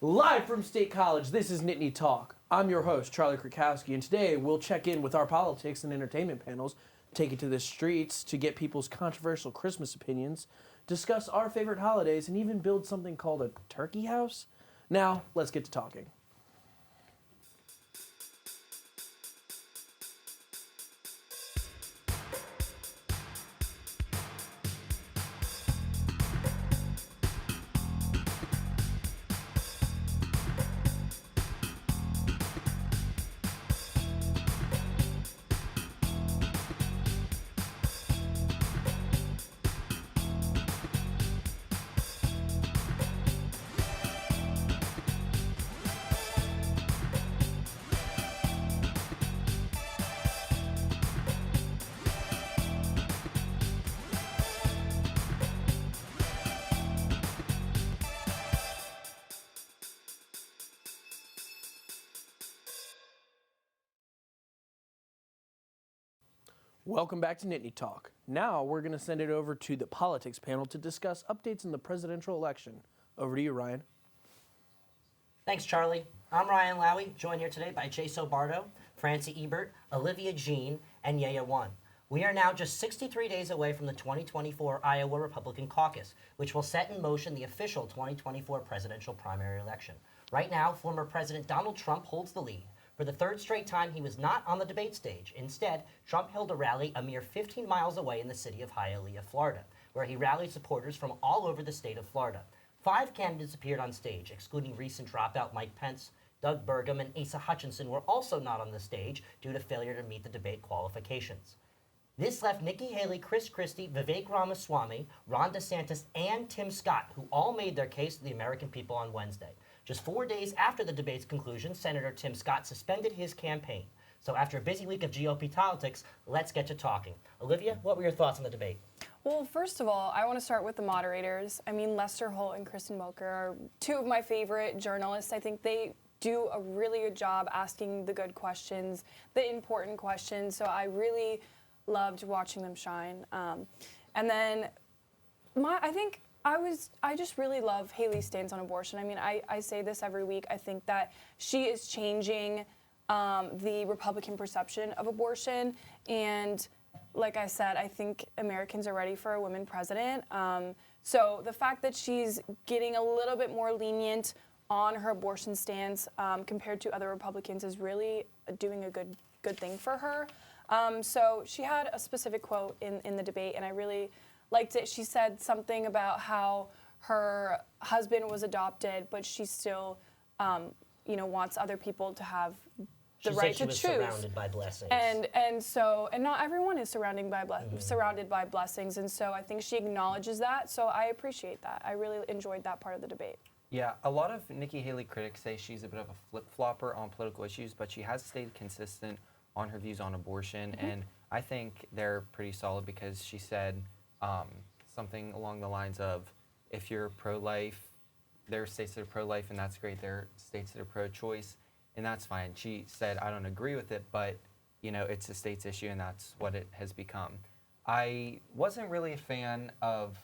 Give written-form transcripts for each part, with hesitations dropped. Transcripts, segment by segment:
Live from State College, this is Nittany Talk. I'm your host, Charlie Krakowski, and today we'll check in with our politics and entertainment panels, take it to the streets to get people's controversial Christmas opinions, discuss our favorite holidays, and even build something called a turkey house. Now, let's get to talking. Welcome back to Nittany Talk. Now we're going to send it over to the politics panel to discuss updates in the presidential election. Over to you, Ryan. Thanks, Charlie. I'm Ryan Lowy, joined here today by Chase O'Bardo, Francie Ebert, Olivia Jean, and Yaya One. We are now just 63 days away from the 2024 Iowa Republican caucus, which will set in motion the official 2024 presidential primary election. Right now, former President Donald Trump holds the lead. For the third straight time, he was not on the debate stage. Instead, Trump held a rally a mere 15 miles away in the city of Hialeah, Florida, where he rallied supporters from all over the state of Florida. 5 candidates appeared on stage, excluding recent dropout Mike Pence. Doug Burgum and Asa Hutchinson were also not on the stage due to failure to meet the debate qualifications. This left Nikki Haley, Chris Christie, Vivek Ramaswamy, Ron DeSantis, and Tim Scott, who all made their case to the American people on Wednesday. Just 4 days after the debate's conclusion, Senator Tim Scott suspended his campaign. So after a busy week of GOP politics, let's get to talking. Olivia, what were your thoughts on the debate? Well, first of all, I want to start with the moderators. I mean, Lester Holt and Kristen Mocher are 2 of my favorite journalists. I think they do a really good job asking the good questions, the important questions. So I really loved watching them shine. And then I just really love Haley's stance on abortion. I mean, I say this every week. I think that she is changing the Republican perception of abortion. And like I said, I think Americans are ready for a woman president. So the fact that she's getting a little bit more lenient on her abortion stance compared to other Republicans is really doing a good thing for her. So she had a specific quote in the debate, and I really liked it. She said something about how her husband was adopted, but she still, wants other people to have the right to choose. She said she was surrounded by blessings. And not everyone is surrounded by blessings, and so I think she acknowledges that. So I appreciate that. I really enjoyed that part of the debate. Yeah, a lot of Nikki Haley critics say she's a bit of a flip-flopper on political issues, but she has stayed consistent on her views on abortion, and I think they're pretty solid because she said something along the lines of, if you're pro-life, there are states that are pro-life, and that's great. There are states that are pro-choice, and that's fine. She said, I don't agree with it, but it's a state's issue, and that's what it has become. I wasn't really a fan of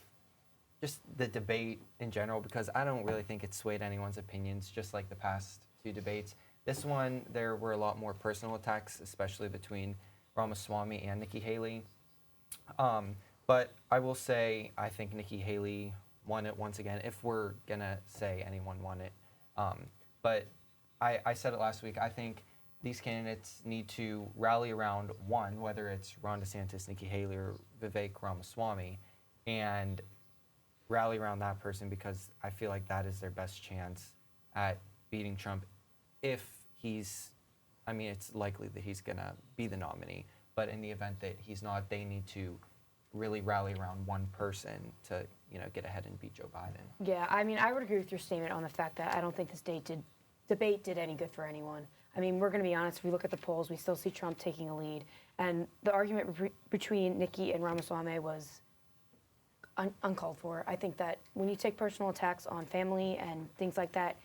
just the debate in general because I don't really think it swayed anyone's opinions, just like the past 2 debates. This one, there were a lot more personal attacks, especially between Ramaswamy and Nikki Haley. But I will say, I think Nikki Haley won it once again, if we're going to say anyone won it. But I said it last week, I think these candidates need to rally around one, whether it's Ron DeSantis, Nikki Haley, or Vivek Ramaswamy, and rally around that person because I feel like that is their best chance at beating Trump if it's likely that he's going to be the nominee. But in the event that he's not, they need to really rally around one person to, get ahead and beat Joe Biden. Yeah, I mean, I would agree with your statement on the fact that I don't think this debate did any good for anyone. I mean, we're going to be honest, if we look at the polls, we still see Trump taking a lead. And the argument between Nikki and Ramaswamy was uncalled for. I think that when you take personal attacks on family and things like that,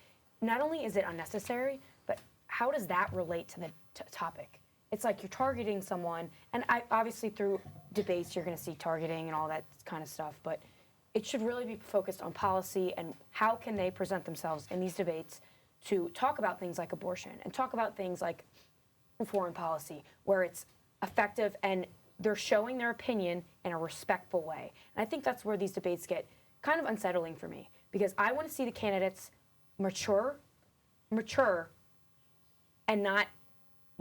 not only is it unnecessary, but how does that relate to the topic? It's like you're targeting someone, and obviously through debates you're going to see targeting and all that kind of stuff, but it should really be focused on policy and how can they present themselves in these debates to talk about things like abortion and talk about things like foreign policy, where it's effective and they're showing their opinion in a respectful way. And I think that's where these debates get kind of unsettling for me, because I want to see the candidates mature, and not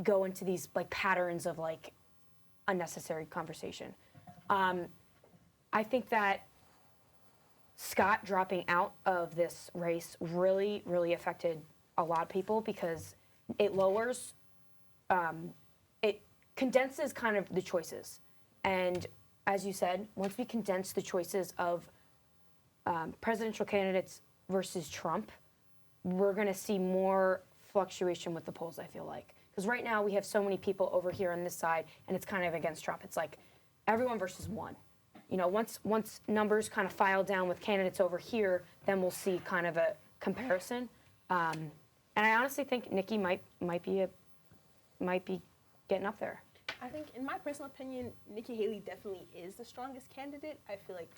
go into these like patterns of like unnecessary conversation. I think that Scott dropping out of this race really, really affected a lot of people, because it lowers, it condenses kind of the choices. And as you said, once we condense the choices of presidential candidates versus Trump, we're going to see more fluctuation with the polls, I feel like. Because right now we have so many people over here on this side, and it's kind of against Trump. It's like everyone versus one. You know, once numbers kind of file down with candidates over here, then we'll see kind of a comparison. And I honestly think Nikki might be getting up there. I think, in my personal opinion, Nikki Haley definitely is the strongest candidate. I feel like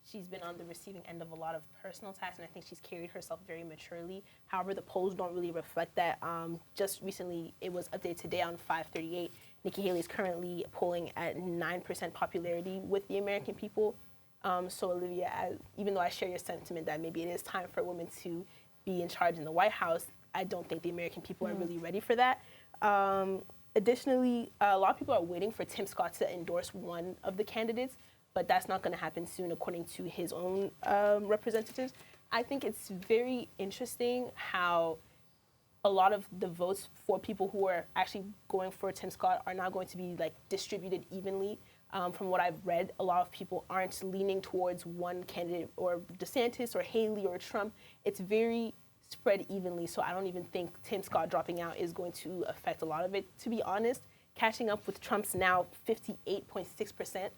she's been on the receiving end of a lot of personal attacks, and I think she's carried herself very maturely. However, the polls don't really reflect that. Just recently, it was updated today on 538. Nikki Haley is currently polling at 9% popularity with the American people. So, Olivia, even though I share your sentiment that maybe it is time for women to be in charge in the White House, I don't think the American people are really ready for that. Additionally, a lot of people are waiting for Tim Scott to endorse one of the candidates, but that's not going to happen soon, according to his own representatives. I think it's very interesting how a lot of the votes for people who are actually going for Tim Scott are not going to be like distributed evenly. From what I've read, a lot of people aren't leaning towards one candidate, or DeSantis or Haley or Trump. It's very spread evenly, so I don't even think Tim Scott dropping out is going to affect a lot of it. To be honest, catching up with Trump's now 58.6%,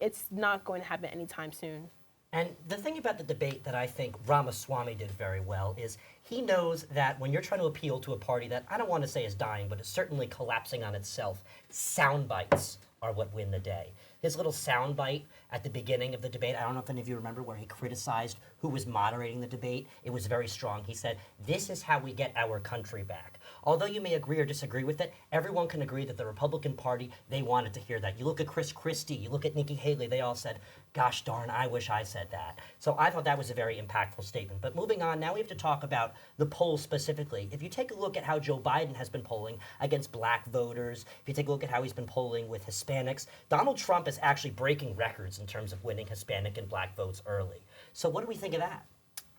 it's not going to happen anytime soon. And the thing about the debate that I think Ramaswamy did very well is he knows that when you're trying to appeal to a party that I don't want to say is dying, but is certainly collapsing on itself, sound bites are what win the day. His little soundbite at the beginning of the debate, I don't know if any of you remember, where he criticized who was moderating the debate. It was very strong. He said, "This is how we get our country back." Although you may agree or disagree with it, everyone can agree that the Republican Party, they wanted to hear that. You look at Chris Christie, you look at Nikki Haley, they all said, "Gosh darn, I wish I said that." So I thought that was a very impactful statement. But moving on, now we have to talk about the polls specifically. If you take a look at how Joe Biden has been polling against black voters, if you take a look at how he's been polling with Hispanics, Donald Trump is actually breaking records in terms of winning Hispanic and black votes early. So what do we think of that?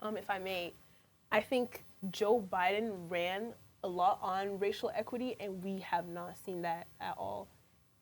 If I may, I think Joe Biden ran a lot on racial equity, and we have not seen that at all.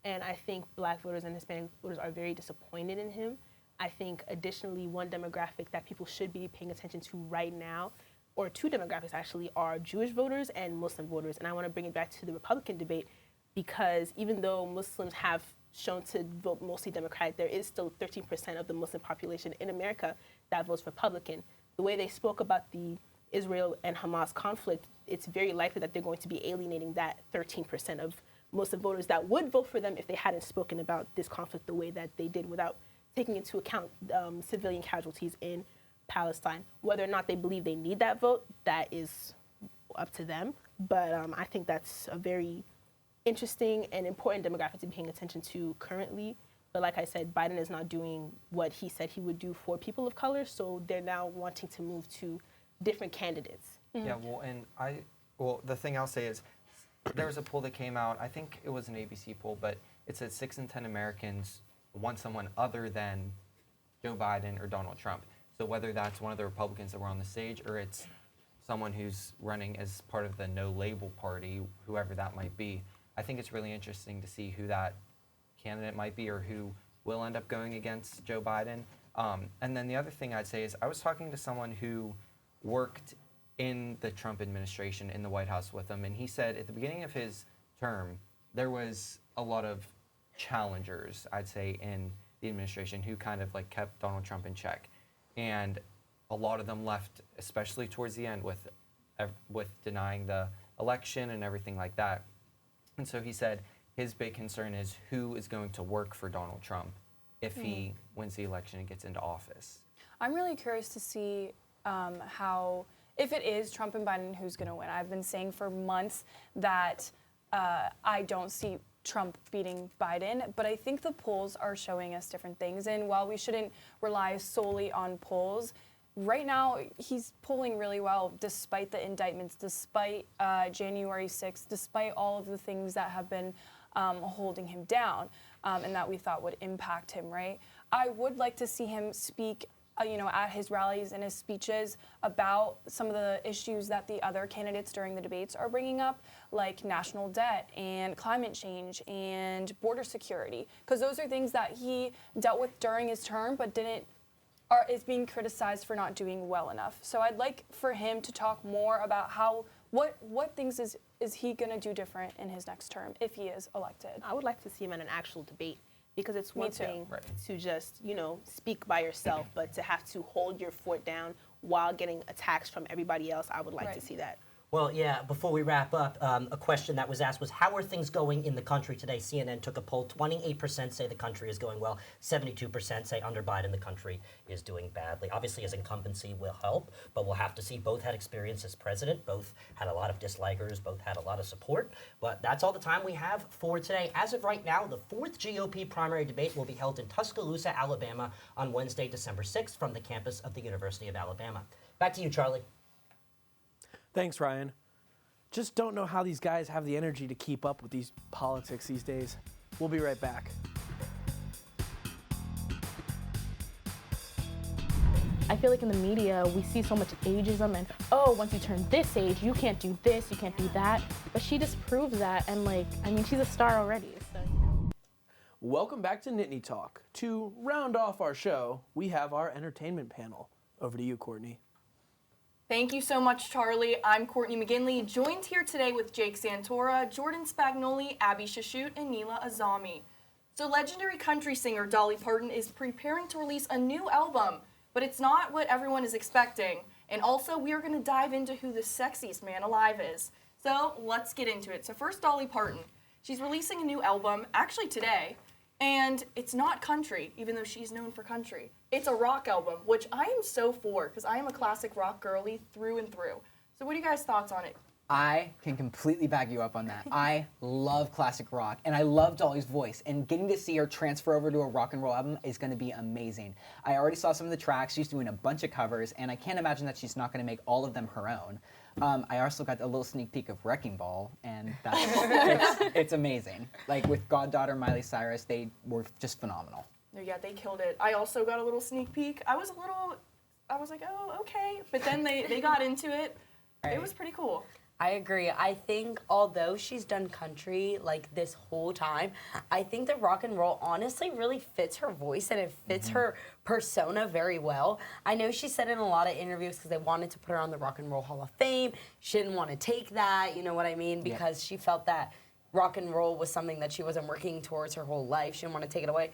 And I think black voters and Hispanic voters are very disappointed in him. I think additionally, one demographic that people should be paying attention to right now, or two demographics actually, are Jewish voters and Muslim voters. And I want to bring it back to the Republican debate, because even though Muslims have shown to vote mostly Democratic, there is still 13% of the Muslim population in America that votes Republican. The way they spoke about the Israel and Hamas conflict, it's very likely that they're going to be alienating that 13% of Muslim voters that would vote for them if they hadn't spoken about this conflict the way that they did, without taking into account civilian casualties in Palestine. Whether or not they believe they need that vote, that is up to them. But I think that's a very interesting and important demographic to be paying attention to currently. But like I said, Biden is not doing what he said he would do for people of color, so they're now wanting to move to different candidates. Yeah, the thing I'll say is, there was a poll that came out, I think it was an ABC poll, but it said 6 in 10 Americans want someone other than Joe Biden or Donald Trump. So whether that's one of the Republicans that were on the stage, or it's someone who's running as part of the no label party, whoever that might be, I think it's really interesting to see who that candidate might be, or who will end up going against Joe Biden. And then the other thing I'd say is, I was talking to someone who worked in the Trump administration in the White House with him, and he said at the beginning of his term, there was a lot of challengers, I'd say, in the administration who kind of like kept Donald Trump in check. And a lot of them left, especially towards the end, with denying the election and everything like that. And so he said his big concern is who is going to work for Donald Trump if he wins the election and gets into office. I'm really curious to see how, if it is Trump and Biden who's going to win. I've been saying for months that I don't see Trump beating Biden, but I think the polls are showing us different things. And while we shouldn't rely solely on polls, right now he's polling really well despite the indictments, despite January 6th, despite all of the things that have been holding him down and that we thought would impact him, right? I would like to see him speak at his rallies and his speeches about some of the issues that the other candidates during the debates are bringing up, like national debt and climate change and border security, because those are things that he dealt with during his term but is being criticized for not doing well enough. So I'd like for him to talk more about what things is he going to do different in his next term if he is elected. I would like to see him in an actual debate, because it's one too. thing Right. to just, speak by yourself, but to have to hold your fort down while getting attacks from everybody else, I would like to Right. see that. Well, yeah, before we wrap up, a question that was asked was, how are things going in the country today? CNN took a poll. 28% say the country is going well. 72% say under Biden the country is doing badly. Obviously, his incumbency will help, but we'll have to see. Both had experience as president. Both had a lot of dislikers. Both had a lot of support. But that's all the time we have for today. As of right now, the 4th GOP primary debate will be held in Tuscaloosa, Alabama on Wednesday, December 6th from the campus of the University of Alabama. Back to you, Charlie. Thanks, Ryan. Just don't know how these guys have the energy to keep up with these politics these days. We'll be right back. I feel like in the media, we see so much ageism and, once you turn this age, you can't do this, you can't do that. But she disproves that, and she's a star already, so. Welcome back to Nittany Talk. To round off our show, we have our entertainment panel. Over to you, Courtney. Thank you so much, Charlie. I'm Courtney McGinley, joined here today with Jake Santora, Jordan Spagnoli, Abby Shashut, and Neela Azami. So legendary country singer Dolly Parton is preparing to release a new album, but it's not what everyone is expecting. And also, we are going to dive into who the sexiest man alive is. So let's get into it. So first, Dolly Parton. She's releasing a new album, actually today, and it's not country, even though she's known for country. It's a rock album, which I am so for, because I am a classic rock girly through and through. So what are you guys' thoughts on it? I can completely back you up on that. I love classic rock, and I love Dolly's voice, and getting to see her transfer over to a rock and roll album is going to be amazing. I already saw some of the tracks. She's doing a bunch of covers, and I can't imagine that she's not going to make all of them her own. I also got a little sneak peek of Wrecking Ball, and it's amazing. Like with Goddaughter, Miley Cyrus, they were just phenomenal. Yeah, they killed it. I also got a little sneak peek. I was like, oh, okay. But then they got into it. Right. It was pretty cool. I agree. I think although she's done country like this whole time, I think that rock and roll honestly really fits her voice and it fits her persona very well. I know she said in a lot of interviews because they wanted to put her on the Rock and Roll Hall of Fame. She didn't want to take that, you know what I mean? Because she felt that rock and roll was something that she wasn't working towards her whole life. She didn't want to take it away.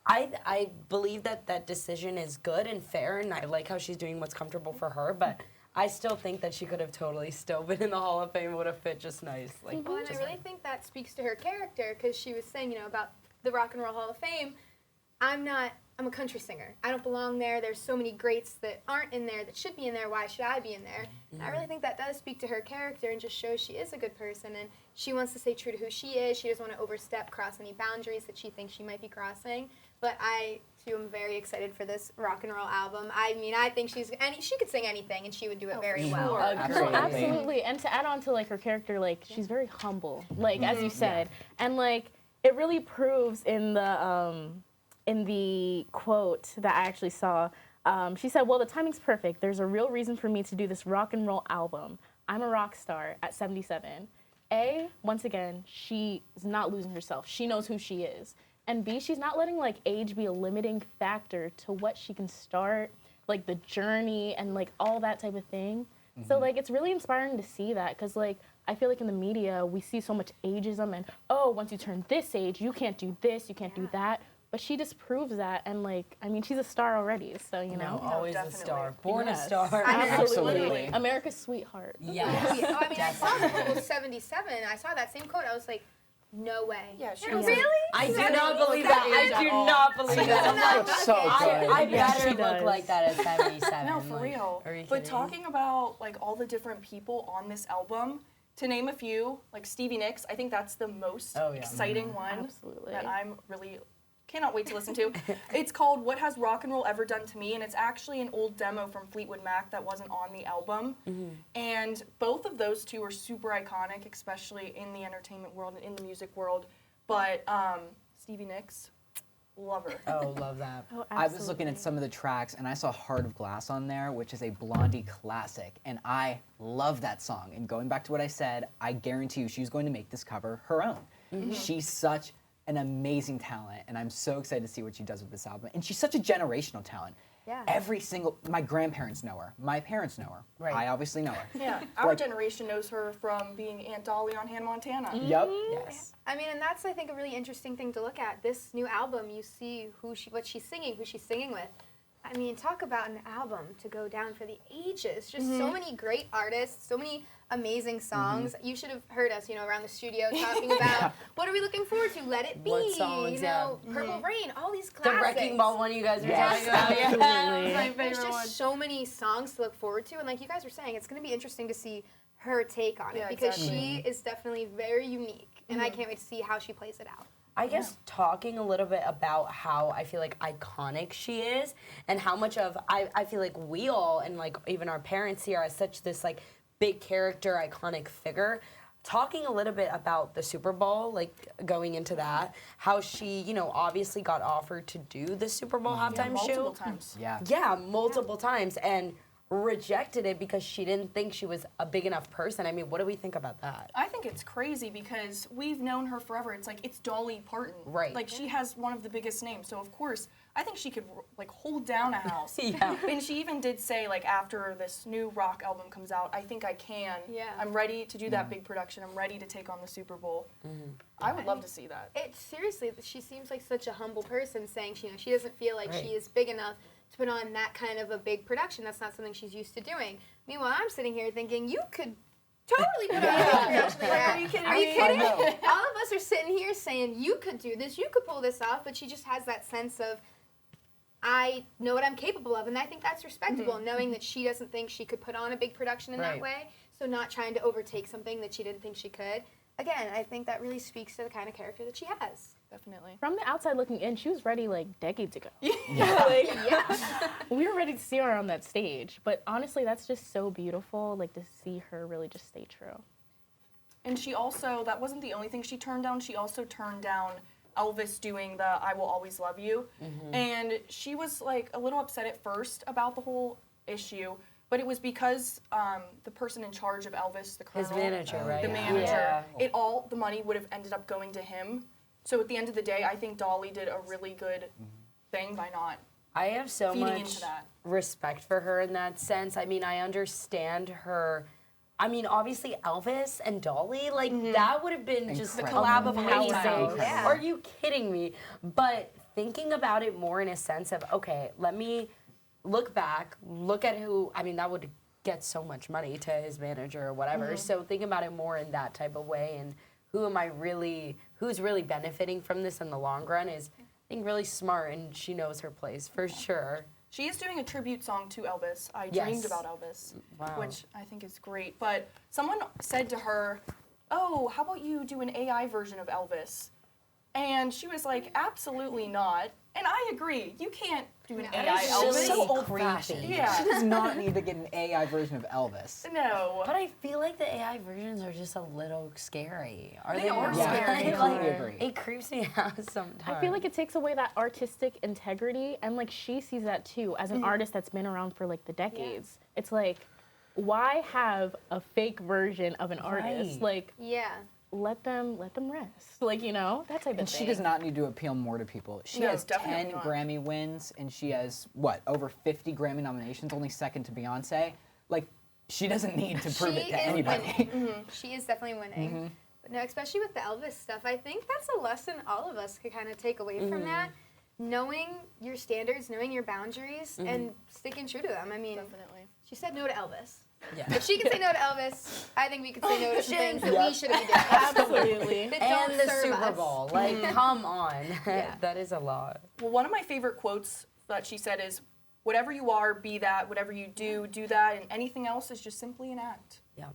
I believe that decision is good and fair, and I like how she's doing what's comfortable for her, but I still think that she could have totally still been in the Hall of Fame. Would have fit just nice. Well, and I really think that speaks to her character, because she was saying, about the Rock and Roll Hall of Fame, I'm a country singer. I don't belong there. There's so many greats that aren't in there that should be in there. Why should I be in there? And I really think that does speak to her character and just shows she is a good person, and she wants to stay true to who she is. She doesn't want to overstep, cross any boundaries that she thinks she might be crossing. But I, too, am very excited for this rock and roll album. I mean, I think she could sing anything, and she would do it very well. Absolutely. And to add on to her character, she's very humble, as you said, and it really proves in the quote that I actually saw. She said, "Well, the timing's perfect. There's a real reason for me to do this rock and roll album. I'm a rock star at 77. Once again, she is not losing herself. She knows who she is. And B, she's not letting age be a limiting factor to what she can start, the journey and all that type of thing. So it's really inspiring to see that, because I feel in the media we see so much ageism and once you turn this age you can't do this, you can't do that. But she disproves that, and she's a star already. So always a star, born Yes. a star. Absolutely. America's sweetheart. Yes. I saw the whole 77. I saw that same quote. I was like, No way. Yeah, she Yeah. doesn't. Really? I do Is that not age believe that that. age I do at all? not believe that. I'm like, Looks so good. I Yeah, better she look does. like that at 77. No, for like, real. Are you But kidding? talking about like all the different people on this album, to name a few, like Stevie Nicks, I think that's the most Oh, yeah. exciting one Absolutely. that I'm really cannot wait to listen to. It's called What Has Rock and Roll Ever Done to Me, and it's actually an old demo from Fleetwood Mac that wasn't on the album. And both of those two are super iconic, especially in the entertainment world and in the music world. But Stevie Nicks, love her. Oh, love that. Oh, I was looking at some of the tracks and I saw Heart of Glass on there, which is a Blondie classic, and I love that song. And going back to what I said, I guarantee you she's going to make this cover her own. She's such an amazing talent, and I'm so excited to see what she does with this album. And she's such a generational talent. Yeah. My grandparents know her. My parents know her. Right. I obviously know her. Yeah, our Like- generation knows her from being Aunt Dolly on Hannah Montana. Yep. Yes. I mean, and that's, I think, a really interesting thing to look at. This new album, you see what she's singing with. I mean, talk about an album to go down for the ages. Just so many great artists, so many amazing songs. You should have heard us, around the studio talking about what are we looking forward to? Let It Be, What songs, Purple Rain, all these The classics. Wrecking Ball one you guys were Yes. talking about. Yeah. Absolutely. My There's favorite one. just so many songs to look forward to, and like you guys were saying, it's going to be interesting to see her take on it Yeah, because exactly. she is definitely very unique, and I can't wait to see how she plays it out. I guess talking a little bit about how I feel like iconic she is and how much of I feel like we all and like even our parents see her as such this like big character, iconic figure. Talking a little bit about the Super Bowl, like going into that, how she, obviously got offered to do the Super Bowl halftime Multiple show. times. Yeah. Yeah, multiple times and rejected it because she didn't think she was a big enough person. I mean, what do we think about that? I think it's crazy because we've known her forever. It's like, it's Dolly Parton. Right. Like, she has one of the biggest names. So, of course, I think she could, like, hold down a house. Yeah. And she even did say, like, after this new rock album comes out, I think I can. Yeah. I'm ready to do that big production. I'm ready to take on the Super Bowl. I would love to see that. It seriously, she seems like such a humble person, saying she doesn't feel like Right. she is big enough to put on that kind of a big production. That's not something she's used to doing. Meanwhile, I'm sitting here thinking you could totally put on a big production like that. Are you kidding Are you me? kidding? I know. All of us are sitting here saying you could do this, you could pull this off, but she just has that sense of I know what I'm capable of, and I think that's respectable, knowing that she doesn't think she could put on a big production in that Right. way, so not trying to overtake something that she didn't think she could. Again, I think that really speaks to the kind of character that she has. Definitely. From the outside looking in, she was ready like decades ago. Yeah. We were ready to see her on that stage. But honestly, that's just so beautiful, like to see her really just stay true. And she also, that wasn't the only thing she turned down. She also turned down Elvis doing the I Will Always Love You. And she was like a little upset at first about the whole issue. But it was because the person in charge of Elvis, the colonel, His manager, right? the Yeah. manager, Yeah. the money would have ended up going to him. So at the end of the day, I think Dolly did a really good thing by not. I have so Feeding much into that. respect for her in that sense. I mean, I understand her. I mean, obviously Elvis and Dolly, like that would have been just the collab of Amazing. powerhouse. Yeah. Are you kidding me? But thinking about it more in a sense of, okay, let me look back, look at who. I mean, that would get so much money to his manager or whatever. So think about it more in that type of way and who's really benefiting from this in the long run is, I think, really smart, and she knows her place for sure. She is doing a tribute song to Elvis. I Yes. dreamed about Elvis, Wow. which I think is great. But someone said to her, "Oh, how about you do an AI version of Elvis?" And she was like, "Absolutely not." And I agree. You can't do an AI is Elvis. so old-fashioned. creepy. Yeah. She does not need to get an AI version of Elvis. No. But I feel like the AI versions are just a little scary. They are Yeah, scary. I completely agree. It creeps me out sometimes. I feel like it takes away that artistic integrity, and like she sees that too as an artist that's been around for like the decades. It's like, why have a fake version of an artist? Right. Like, Yeah. let them rest. Like, that type of And thing. she does not need to appeal more to people. She No, has 10 definitely not. Grammy wins, and she has, over 50 Grammy nominations, only second to Beyonce. Like, she doesn't need to prove it She to is anybody. winning. She is definitely winning. But no, especially with the Elvis stuff, I think that's a lesson all of us could kind of take away from that. Knowing your standards, knowing your boundaries, and sticking true to them. I mean, Definitely. she said no to Elvis. Yeah. If she can say no to Elvis, I think we can say no to some things that we shouldn't be doing. Absolutely. That And don't the serve Super us. Bowl. Like, come on. Yeah. That is a lot. Well, one of my favorite quotes that she said is, whatever you are, be that. Whatever you do, do that. And anything else is just simply an act. Yeah.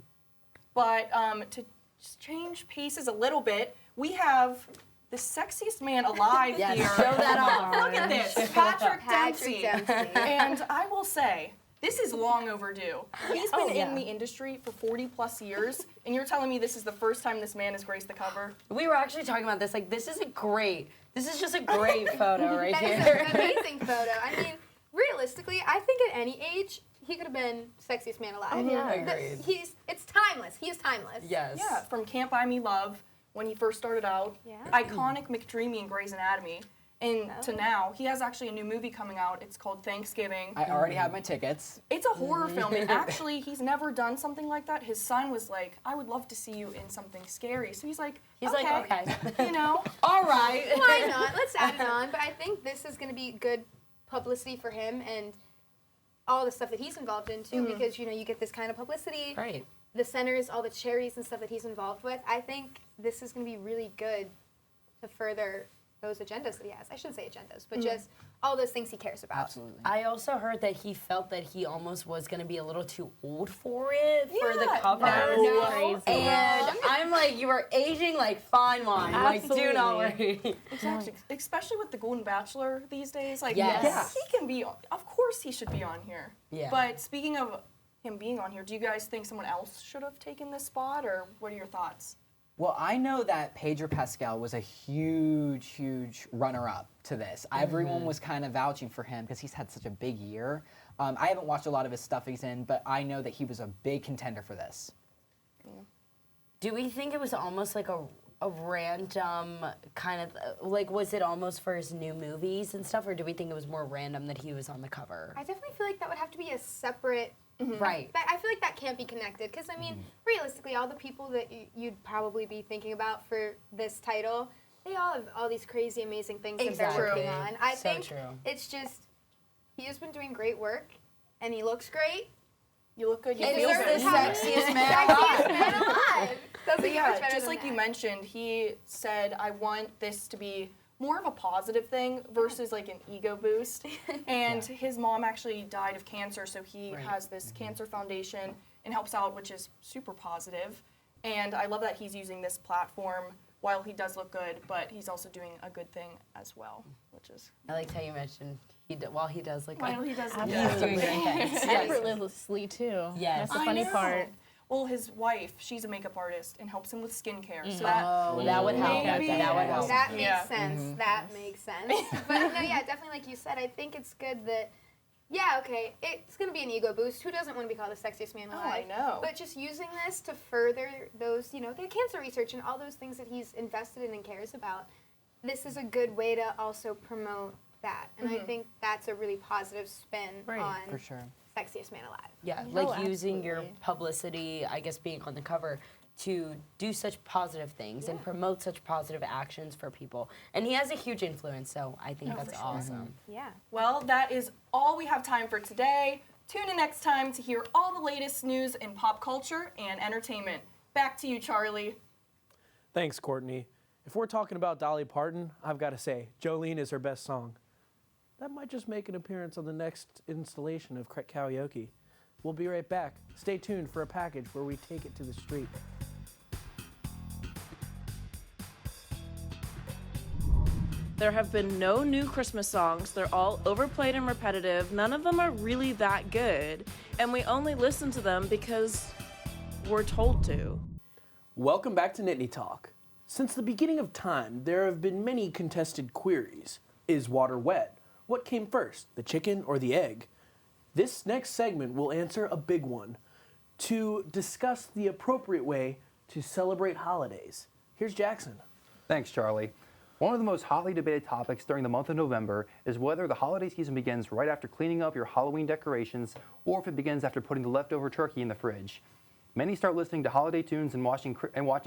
But to just change paces a little bit, we have the sexiest man alive Yes, here. show that off. Look at this, Patrick Patrick Dempsey. And I will say, this is long overdue. He's been yeah. in the industry for 40 plus years, and you're telling me this is the first time this man has graced the cover? We were actually talking about this. Like, this is just a great photo right That is here. an amazing photo. I mean, realistically, I think at any age, he could have been sexiest man alive. Agreed. It's timeless. He is timeless. Yes. Yeah, from Can't Buy Me Love, when he first started out, Yeah. iconic McDreamy in Grey's Anatomy, and to now, he has actually a new movie coming out. It's called Thanksgiving. I already have my tickets. It's a horror film, and actually, he's never done something like that. His son was like, I would love to see you in something scary. So he's like, okay. You know? All right. Why not? Let's add it on. But I think this is going to be good publicity for him and all the stuff that he's involved in too, because you get this kind of publicity. Right. The centers, all the charities and stuff that he's involved with. I think this is going to be really good to further those agendas that he has. I shouldn't say agendas, but just all those things he cares about. Absolutely. I also heard that he felt that he almost was going to be a little too old for it, for the cover. No. Crazy. And I'm like, you are aging like fine wine. Like, do not Absolutely. worry. Exactly. Especially with the Golden Bachelor these days. Like, Yes. he can be, of course he should be on here. Yeah. But speaking of him being on here, do you guys think someone else should have taken this spot, or what are your thoughts? Well, I know that Pedro Pascal was a huge, huge runner-up to this. Everyone was kind of vouching for him because he's had such a big year. I haven't watched a lot of his stuff he's in, but I know that he was a big contender for this. Do we think it was almost like a random kind of, like, was it almost for his new movies and stuff, or do we think it was more random that he was on the cover? I definitely feel like that would have to be a separate. Right. I feel like that can't be connected because I mean, realistically, all the people that you'd probably be thinking about for this title, they all have all these crazy, amazing things that they're Exactly. working on. I So think true. it's just he has been doing great work, and he looks great. You look good, you And feel he's good. the sexiest man sexiest man alive. Doesn't But get yeah, much better just than like you that. mentioned, he said, I want this to be more of a positive thing versus like an ego boost. And his mom actually died of cancer, so he has this cancer foundation and helps out, which is super positive. And I love that he's using this platform while he does look good, but he's also doing a good thing as well, which is I liked how you mentioned while he does like while he does look he's good. doing great things. Effortlessly too. Yes. That's the I funny know. part. Well, his wife, she's a makeup artist and helps him with skincare. So Oh, that would help. Maybe. That would help. That makes Yeah. sense. That makes sense. But no, yeah, definitely like you said, I think it's good that, yeah, okay, it's going to be an ego boost. Who doesn't want to be called the sexiest man Oh, alive? I know. But just using this to further those, the cancer research and all those things that he's invested in and cares about, this is a good way to also promote that. And I think that's a really positive spin on For sure. sexiest man alive. Yeah, No, like using your absolutely. publicity, I guess being on the cover, to do such positive things and promote such positive actions for people. And he has a huge influence, so I think that's for sure. awesome. Yeah. Well, that is all we have time for today. Tune in next time to hear all the latest news in pop culture and entertainment. Back to you, Charlie. Thanks, Courtney. If we're talking about Dolly Parton, I've got to say, Jolene is her best song. That might just make an appearance on the next installation of karaoke. We'll be right back. Stay tuned for a package where we take it to the street. There have been no new Christmas songs. They're all overplayed and repetitive. None of them are really that good. And we only listen to them because we're told to. Welcome back to Nittany Talk. Since the beginning of time, there have been many contested queries. Is water wet? What came first, the chicken or the egg? This next segment will answer a big one to discuss the appropriate way to celebrate holidays. Here's Jackson. Thanks, Charlie. One of the most hotly debated topics during the month of November is whether the holiday season begins right after cleaning up your Halloween decorations or if it begins after putting the leftover turkey in the fridge. Many start listening to holiday tunes and watching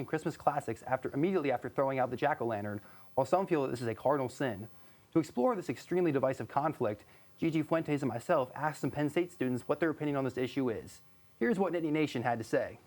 Christmas classics immediately after throwing out the jack-o'-lantern, while some feel that this is a cardinal sin. To explore this extremely divisive conflict, Gigi Fuentes and myself asked some Penn State students what their opinion on this issue is. Here's what Nittany Nation had to say.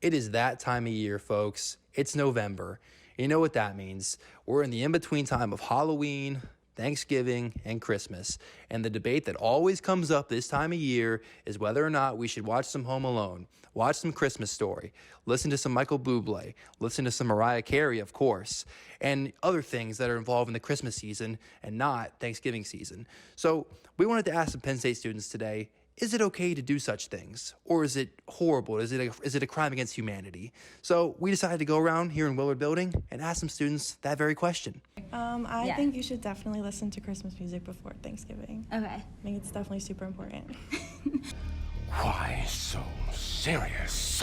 It is that time of year, folks. It's November. You know what that means. We're in the in-between time of Halloween, Thanksgiving, and Christmas. And the debate that always comes up this time of year is whether or not we should watch some Home Alone, watch some Christmas Story, listen to some Michael Bublé, listen to some Mariah Carey, of course, and other things that are involved in the Christmas season and not Thanksgiving season. So we wanted to ask some Penn State students today, is it okay to do such things? Or is it horrible? Is it a crime against humanity? So we decided to go around here in Willard Building and ask some students that very question. I think you should definitely listen to Christmas music before Thanksgiving. Okay. I think it's definitely super important. Why so serious?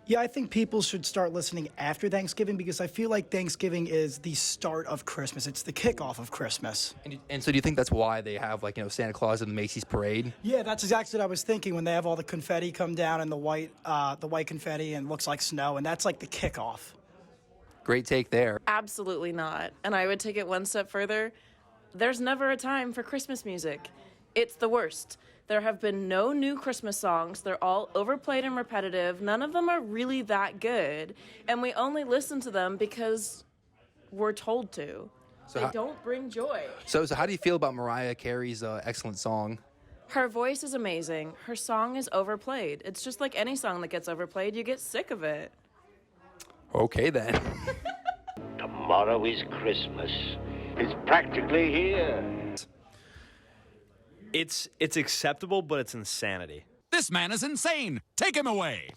Yeah, I think people should start listening after Thanksgiving because I feel like Thanksgiving is the start of Christmas. It's the kickoff of Christmas. And so do you think that's why they have, like, Santa Claus in the Macy's parade? Yeah, that's exactly what I was thinking when they have all the confetti come down and the white confetti and looks like snow, and that's like the kickoff. Great take there. Absolutely not. And I would take it one step further. There's never a time for Christmas music. It's the worst. There have been no new Christmas songs. They're all overplayed and repetitive. None of them are really that good. And we only listen to them because we're told to. So they don't bring joy. So how do you feel about Mariah Carey's excellent song? Her voice is amazing. Her song is overplayed. It's just like any song that gets overplayed, you get sick of it. Okay, then. Tomorrow is Christmas. It's practically here. It's acceptable, but it's insanity. This man is insane. Take him away.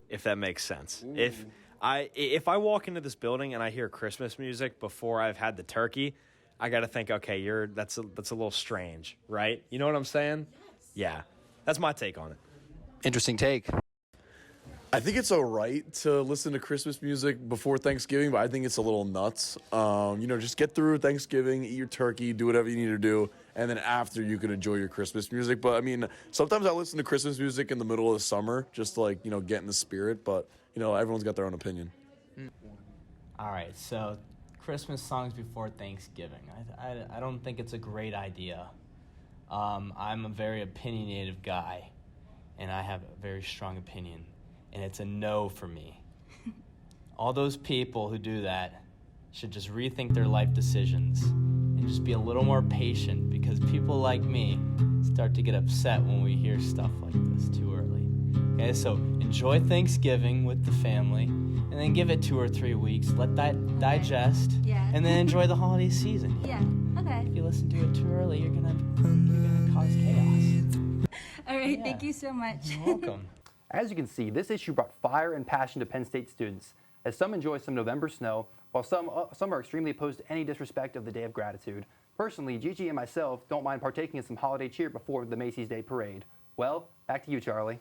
If that makes sense. If I walk into this building and I hear Christmas music before I've had the turkey, I got to think, okay, that's a little strange, right? You know what I'm saying? Yes. Yeah. That's my take on it. Interesting take. I think it's all right to listen to Christmas music before Thanksgiving, but I think it's a little nuts. Just get through Thanksgiving, eat your turkey, do whatever you need to do, and then after you can enjoy your Christmas music. But, sometimes I listen to Christmas music in the middle of the summer just to, get in the spirit. But, everyone's got their own opinion. All right, so Christmas songs before Thanksgiving. I don't think it's a great idea. I'm a very opinionated guy, and I have a very strong opinion. And it's a no for me. All those people who do that should just rethink their life decisions and just be a little more patient, because people like me start to get upset when we hear stuff like this too early. Okay, so enjoy Thanksgiving with the family and then give it 2 or 3 weeks. Let that digest. Yeah. And then enjoy the holiday season. Yeah, okay. If you listen to it too early, you're gonna cause chaos. All right, thank you so much. You're welcome. As you can see, this issue brought fire and passion to Penn State students, as some enjoy some November snow, while some are extremely opposed to any disrespect of the Day of Gratitude. Personally, Gigi and myself don't mind partaking in some holiday cheer before the Macy's Day Parade. Well, back to you, Charlie.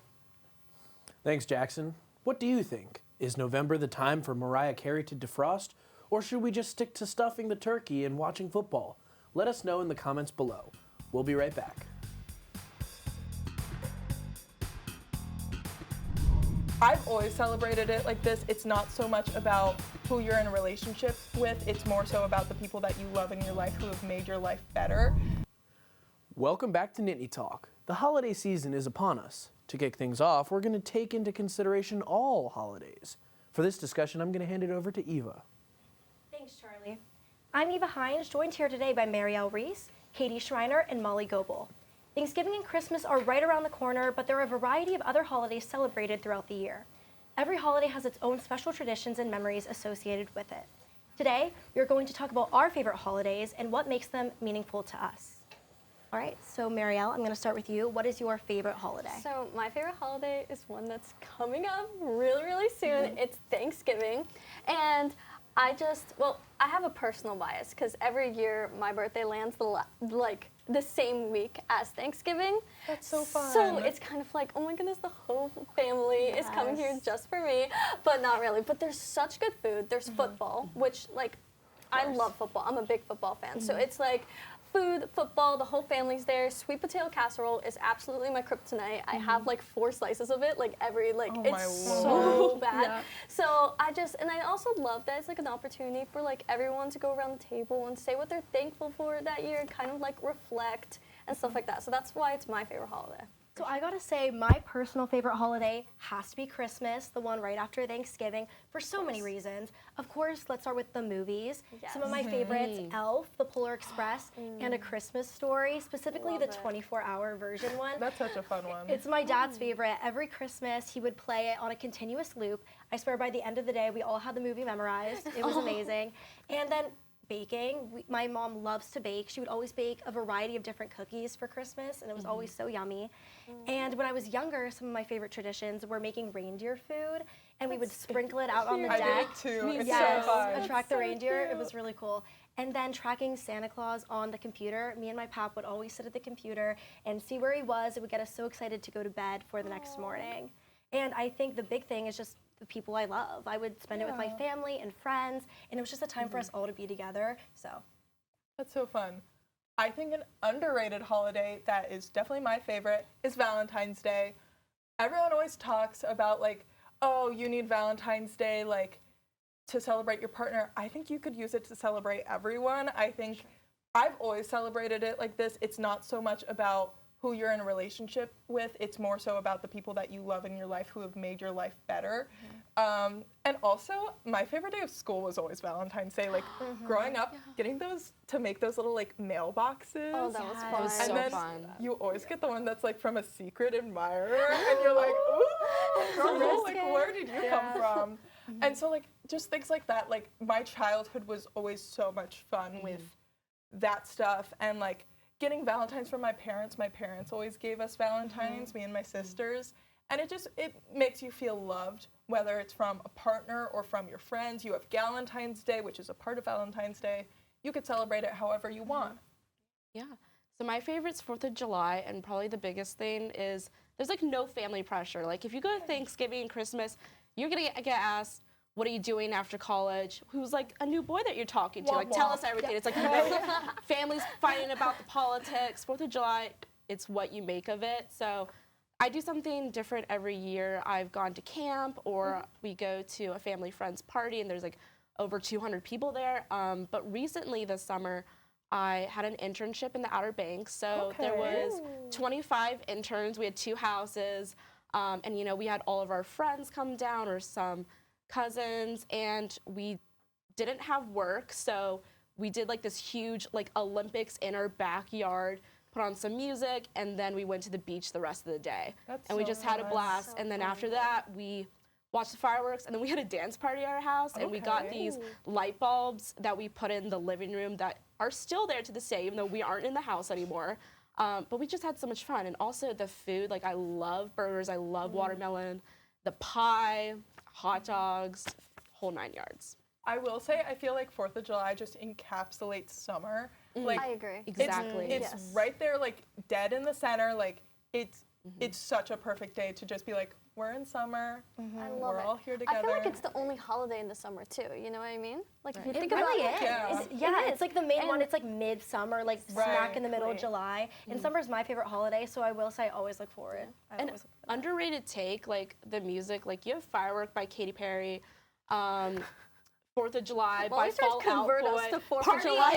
Thanks, Jackson. What do you think? Is November the time for Mariah Carey to defrost, or should we just stick to stuffing the turkey and watching football? Let us know in the comments below. We'll be right back. I've always celebrated it like this. It's not so much about who you're in a relationship with, it's more so about the people that you love in your life who have made your life better. Welcome back to Nittany Talk. The holiday season is upon us. To kick things off, we're going to take into consideration all holidays. For this discussion, I'm going to hand it over to Eva. Thanks, Charlie. I'm Eva Hines, joined here today by Marielle Reese, Katie Schreiner, and Molly Goebel. Thanksgiving and Christmas are right around the corner, but there are a variety of other holidays celebrated throughout the year. Every holiday has its own special traditions and memories associated with it. Today, we're going to talk about our favorite holidays and what makes them meaningful to us. All right, so Marielle, I'm going to start with you. What is your favorite holiday? So my favorite holiday is one that's coming up really, really soon. It's Thanksgiving. And I have a personal bias because every year my birthday lands the same week as Thanksgiving. That's so fun. So it's kind of like, oh my goodness, the whole family is coming here just for me, but not really. But there's such good food. There's football, which I love football. I'm a big football fan. So it's like food, football, the whole family's there. Sweet potato casserole is absolutely my kryptonite. I have 4 slices of it it's so bad. Yeah. So I also love that it's an opportunity for everyone to go around the table and say what they're thankful for that year and kind of reflect and stuff like that. So that's why it's my favorite holiday. So I gotta say, my personal favorite holiday has to be Christmas, the one right after Thanksgiving, for so many reasons. Of course, let's start with the movies. Some of my favorites, Elf, The Polar Express, and A Christmas Story, specifically the 24-hour version one. That's such a fun one. It's my dad's favorite. Every Christmas, he would play it on a continuous loop. I swear by the end of the day, we all had the movie memorized. It was amazing. And then baking. My mom loves to bake. She would always bake a variety of different cookies for Christmas, and it was always so yummy. And when I was younger, some of my favorite traditions were making reindeer food, and we would sprinkle it out on the deck. I did too. It's yes, so fun. attract the reindeer. It was really cool. And then tracking Santa Claus on the computer. Me and my pap would always sit at the computer and see where he was. It would get us so excited to go to bed for the next morning. And I think the big thing is just the people I love. I would spend it with my family and friends, and it was just a time for us all to be together. So that's so fun. I think an underrated holiday that is definitely my favorite is Valentine's Day. Everyone always talks about like, oh, you need Valentine's Day like to celebrate your partner. I think you could use it to celebrate everyone. I think I've always celebrated it like this. It's not so much about who you're in a relationship with, it's more so about the people that you love in your life who have made your life better. And also, my favorite day of school was always Valentine's Day. Like, growing up, getting those, to make those little, like, mailboxes. Oh, that was fun. It was so and then fun. you always get the one that's, like, from a secret admirer, and you're like, ooh, girl, like, where did you come from? And so, like, just things like that. Like, my childhood was always so much fun with that stuff, and, like, getting Valentines from my parents always gave us Valentines, me and my sisters, and it makes you feel loved, whether it's from a partner or from your friends. You have Galentine's Day, which is a part of Valentine's Day. You could celebrate it however you want. Yeah. So my favorite's 4th of July, and probably the biggest thing is there's like no family pressure. Like if you go to Thanksgiving and Christmas, you're gonna get asked, what are you doing after college? Who's like a new boy that you're talking to? Like tell us everything. It's like families fighting about the politics. 4th of July, it's what you make of it. So I do something different every year. I've gone to camp, or we go to a family friend's party, and there's like over 200 people there. But recently this summer, I had an internship in the Outer Banks. So there was 25 interns. We had 2 houses, and you know, we had all of our friends come down, or some cousins, and we didn't have work, so we did like this huge like Olympics in our backyard, put on some music, and then we went to the beach the rest of the day. We just had a blast. And then after that, we watched the fireworks, and then we had a dance party at our house, and we got these light bulbs that we put in the living room that are still there to this day, even though we aren't in the house anymore. But we just had so much fun. And also the food, like I love burgers, I love watermelon, the pie, hot dogs, whole 9 yards. I will say, I feel like 4th of July just encapsulates summer. Like, I agree. Exactly. It's right there, like, dead in the center. Like, it's such a perfect day to just be like, we're in summer. I love we're it. all here together. I feel like it's the only holiday in the summer, too. You know what I mean? Like, if you It think really about is. It's like the main one. It's like midsummer, like smack in the middle of July. And summer's my favorite holiday, so I will say I always look forward. An underrated take, like the music, like you have Firework by Katy Perry, 4th of July by Fall Out Boy. Convert us to 4th of July.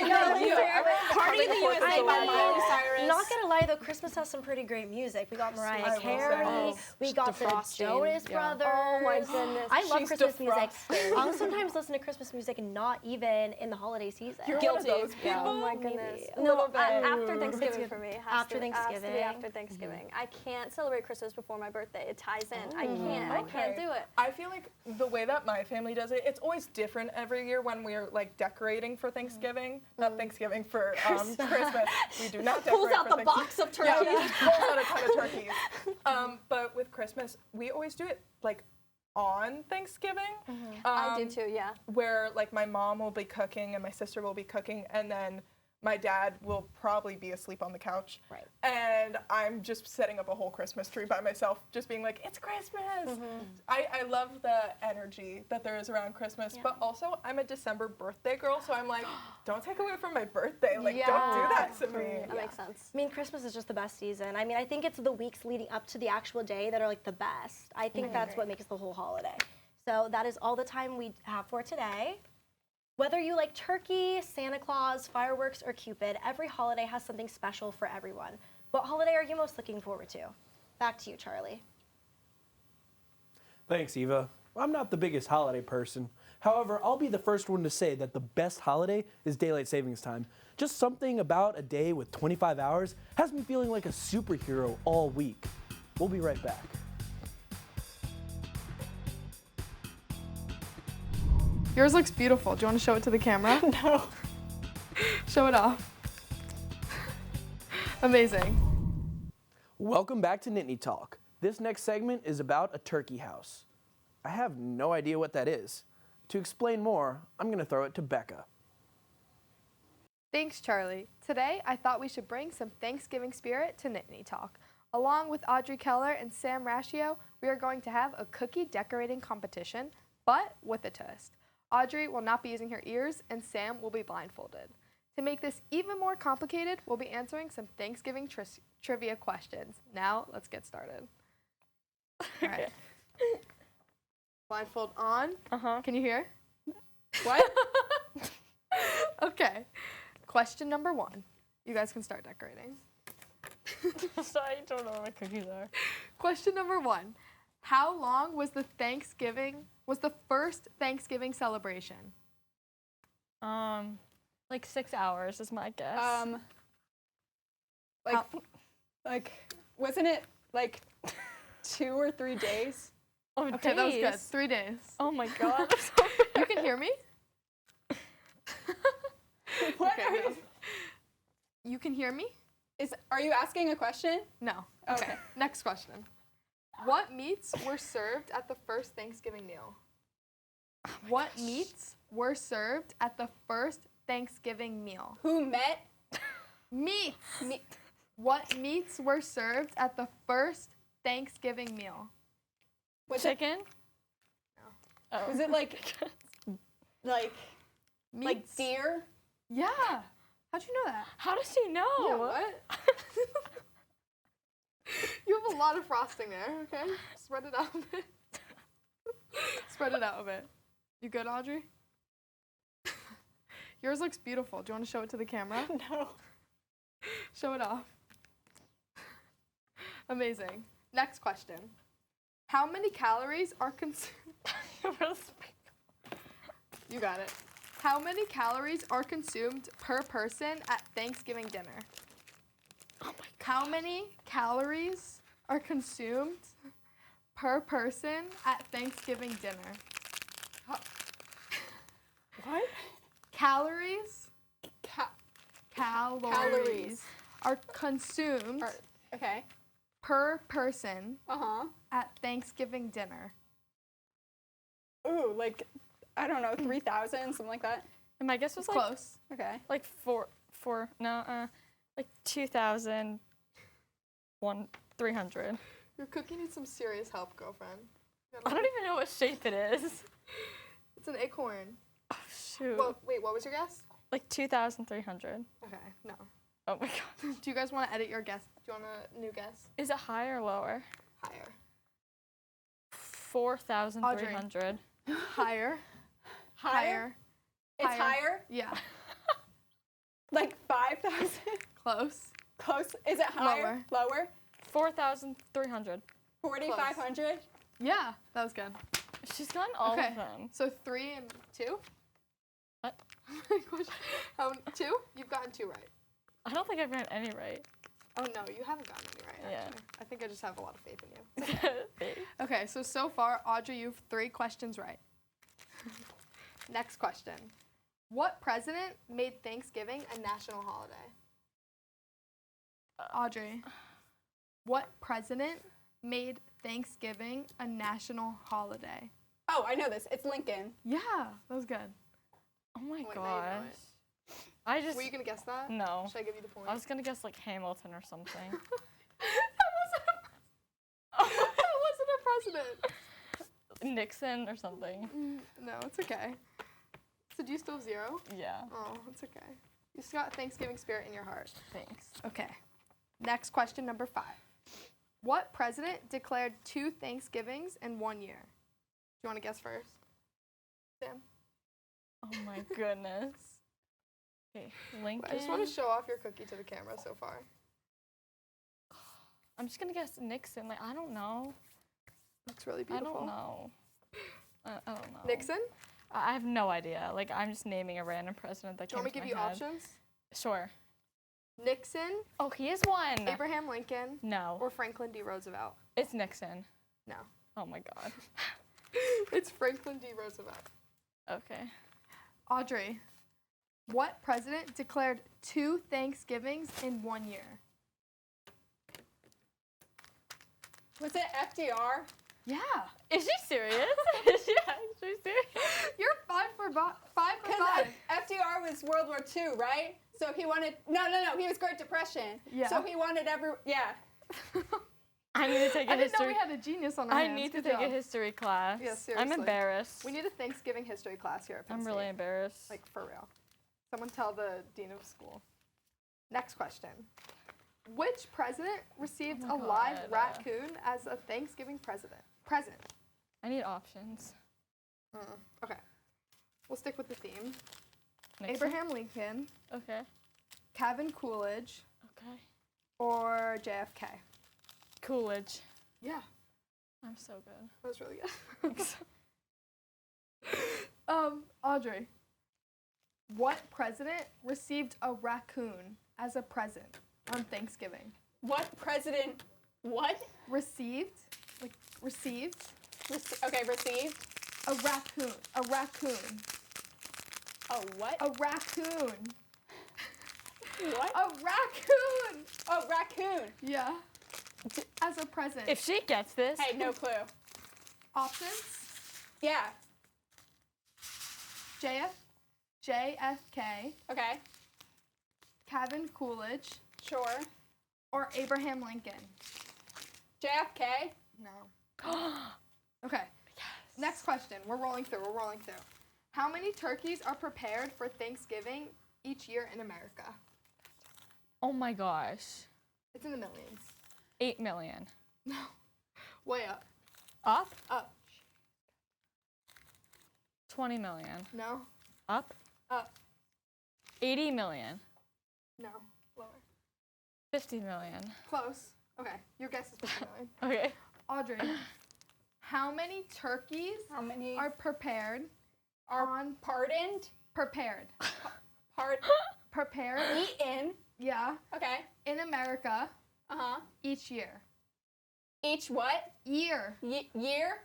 Party in the USA by Miley Cyrus. Not gonna lie though, Christmas has some pretty great music. We got Mariah Carey, we got the Jonas Brothers. Oh my goodness. I love Christmas music. I'll sometimes listen to Christmas music and not even in the holiday season. You're guilty. One of those people. Oh my goodness. A No, little bit. after Thanksgiving for me. After Has to Thanksgiving. be after Thanksgiving. I can't celebrate Christmas before my birthday. It ties in. I can't do it. I feel like the way that my family does it, it's always different every year when we're like decorating for Thanksgiving. Not Thanksgiving, for Christmas. We do not decorate Pulls out for the box of turkeys. Yeah, we just pulls out a ton of turkeys. But with Christmas, we always do it like on Thanksgiving. I do too, yeah. Where like my mom will be cooking and my sister will be cooking, and then my dad will probably be asleep on the couch. Right. And I'm just setting up a whole Christmas tree by myself, just being like, it's Christmas. I love the energy that there is around Christmas, but also I'm a December birthday girl, so I'm like, don't take away from my birthday. Like, don't do that to me. That makes sense. I mean, Christmas is just the best season. I mean, I think it's the weeks leading up to the actual day that are like the best. I think that's what makes the whole holiday. So that is all the time we have for today. Whether you like turkey, Santa Claus, fireworks, or Cupid, every holiday has something special for everyone. What holiday are you most looking forward to? Back to you, Charlie. Thanks, Eva. I'm not the biggest holiday person. However, I'll be the first one to say that the best holiday is daylight savings time. Just something about a day with 25 hours has me feeling like a superhero all week. We'll be right back. Yours looks beautiful. Do you want to show it to the camera? No. Show it off. Amazing. Welcome back to Nittany Talk. This next segment is about a turkey house. I have no idea what that is. To explain more, I'm going to throw it to Becca. Thanks, Charlie. Today, I thought we should bring some Thanksgiving spirit to Nittany Talk. Along with Audrey Keller and Sam Rashio, we are going to have a cookie decorating competition, but with a twist. Audrey will not be using her ears, and Sam will be blindfolded. To make this even more complicated, we'll be answering some Thanksgiving trivia questions. Now, let's get started. All right. Blindfold on. Can you hear? What? Okay. Question number 1. You guys can start decorating. Sorry, I don't know where my cookies are. Question number 1. How long was the first Thanksgiving celebration? Like 6 hours is my guess. Wasn't it like 2 or 3 days? Oh, okay, days. that was good. 3 days. Oh my god. You can hear me? What Okay, are no. you? You can hear me? Are you asking a question? No. Okay. Next question. What meats were served at the first Thanksgiving meal? What meats were served at the first Thanksgiving meal? Who met? Meats. What meats were served at the first Thanksgiving meal? Chicken? No. Was it like Meats. deer? Yeah. How'd you know that? How does she know? Yeah, what? You have a lot of frosting there, okay? Spread it out a bit. Spread it out a bit. You good, Audrey? Yours looks beautiful. Do you want to show it to the camera? No. Show it off. Amazing. Next question. How many calories are consumed? You got it. How many calories are consumed per person at Thanksgiving dinner? Oh my God. How many calories are consumed per person at Thanksgiving dinner? What? Calories. Calories are consumed Okay. per person Uh-huh. at Thanksgiving dinner. Ooh, like, I don't know, 3,000, something like that. And my guess was like Close. Okay. like 300. Your cookie needs some serious help, girlfriend. I don't even know what shape it is. It's an acorn. Oh, shoot. Well, wait, what was your guess? Like 2,300. Okay, no. Oh my god. Do you guys want to edit your guess? Do you want a new guess? Is it higher or lower? Higher. 4,300. Higher. Higher. It's higher? Yeah. Like 5,000? Close. Close. Is it higher? Lower? 4,300. 4,500? Yeah, that was good. She's gotten all Okay. of them. So 3 and 2? What? How 2? You've gotten 2 right. I don't think I've gotten any right. Oh no, you haven't gotten any right. Yeah. Actually. I think I just have a lot of faith in you. Okay, so far, Audrey, you have 3 questions right. Next question. What president made Thanksgiving a national holiday? Audrey. What president made Thanksgiving a national holiday? Oh, I know this. It's Lincoln. Yeah, that was good. Oh my Wait, now you know gosh. it. Were you gonna guess that? No. Should I give you the point? I was gonna guess like Hamilton or something. That wasn't a president. Nixon or something. No, it's okay. So do you still have 0? Yeah. Oh, it's okay. You still got Thanksgiving spirit in your heart. Thanks. Okay. Next question, number 5. What president declared 2 Thanksgivings in 1 year? Do you want to guess first? Sam? Oh my goodness. Okay, Lincoln. I just want to show off your cookie to the camera so far. I'm just gonna guess Nixon. Like, I don't know. Looks really beautiful. I don't know. I don't know. Nixon? I have no idea. Like, I'm just naming a random president that Do you want me to give you options? Sure. Nixon. Oh, he is one. Abraham Lincoln. No. Or Franklin D. Roosevelt. It's Nixon. No. Oh my God. It's Franklin D. Roosevelt. Okay. Audrey, what president declared 2 Thanksgivings in 1 year? Was it FDR? Yeah. Is she serious? Is she actually serious? You're 5 for 5. FDR was World War II, right? So he wanted, no, he was Great Depression. Yeah. So he wanted I need to take a I didn't know history. we had a genius on our I hands. need to Good take a job. history class. Yeah, seriously. I'm embarrassed. We need a Thanksgiving history class here at Penn I'm State. really embarrassed. Like, for real. Someone tell the dean of school. Next question. Which president received a live raccoon as a Thanksgiving present? I need options. Okay. We'll stick with the theme. Nixon? Abraham Lincoln. Okay. Calvin Coolidge. Okay. Or JFK. Coolidge. Yeah. I'm so good. That was really good. Thanks. Audrey, what president received a raccoon as a present on Thanksgiving? What president, what? Received, like received. Okay, received. A raccoon. A raccoon. A what? A raccoon. What? A raccoon. Oh, raccoon. Yeah. As a present. If she gets this. Hey, no clue. Options? Yeah. JFK. Okay. Calvin Coolidge. Sure. Or Abraham Lincoln. JFK. No. Okay. Yes. Next question. We're rolling through. How many turkeys are prepared for Thanksgiving each year in America? Oh my gosh. It's in the millions. 8 million. No. Way up. Up? Up. 20 million. No. Up? Up. 80 million. No. Lower. 50 million. Close. Okay. Your guess is 50 million. Okay. Audrey, how many turkeys are prepared on pardoned? Prepared. Prepared. Eaten. Yeah. Okay. In America. Uh-huh. Each year. Each what? Year. Year?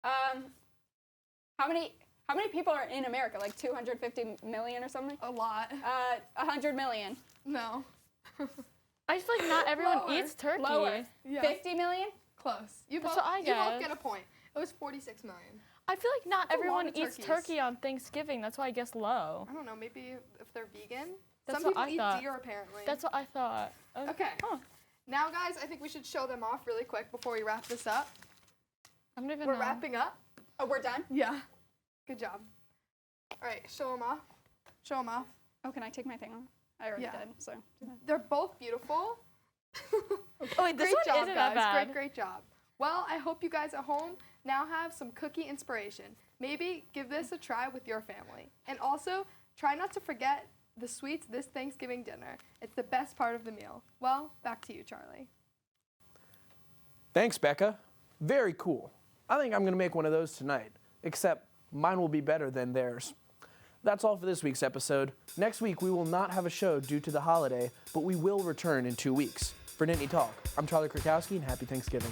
How many people are in America? Like 250 million or something? A lot. 100 million. No. I just feel like not everyone Lower. eats turkey. Lower. Yeah. 50 million? Close. You That's both, what I you both guess. get a point. It was 46 million. I feel like not That's a lot everyone of eats turkeys. turkey on Thanksgiving. That's why I guess low. I don't know, maybe if they're vegan. That's Some what people I thought. eat deer apparently. That's what I thought. Okay. Now guys, I think we should show them off really quick before we wrap this up. I'm not even We're know. wrapping up. Oh, we're done? Yeah. Good job. All right, show them off. Show them off. Oh, can I take my thing off? I already Yeah. did, so. They're both beautiful. Oh, wait, this Great one job, isn't guys. that bad. Great job. Well, I hope you guys at home now have some cookie inspiration. Maybe give this a try with your family. And also, try not to forget the sweets this Thanksgiving dinner. It's the best part of the meal. Well, back to you, Charlie. Thanks, Becca. Very cool. I think I'm going to make one of those tonight, except mine will be better than theirs. That's all for this week's episode. Next week, we will not have a show due to the holiday, but we will return in 2 weeks. For Nittany Talk, I'm Charlie Krakowski, and happy Thanksgiving.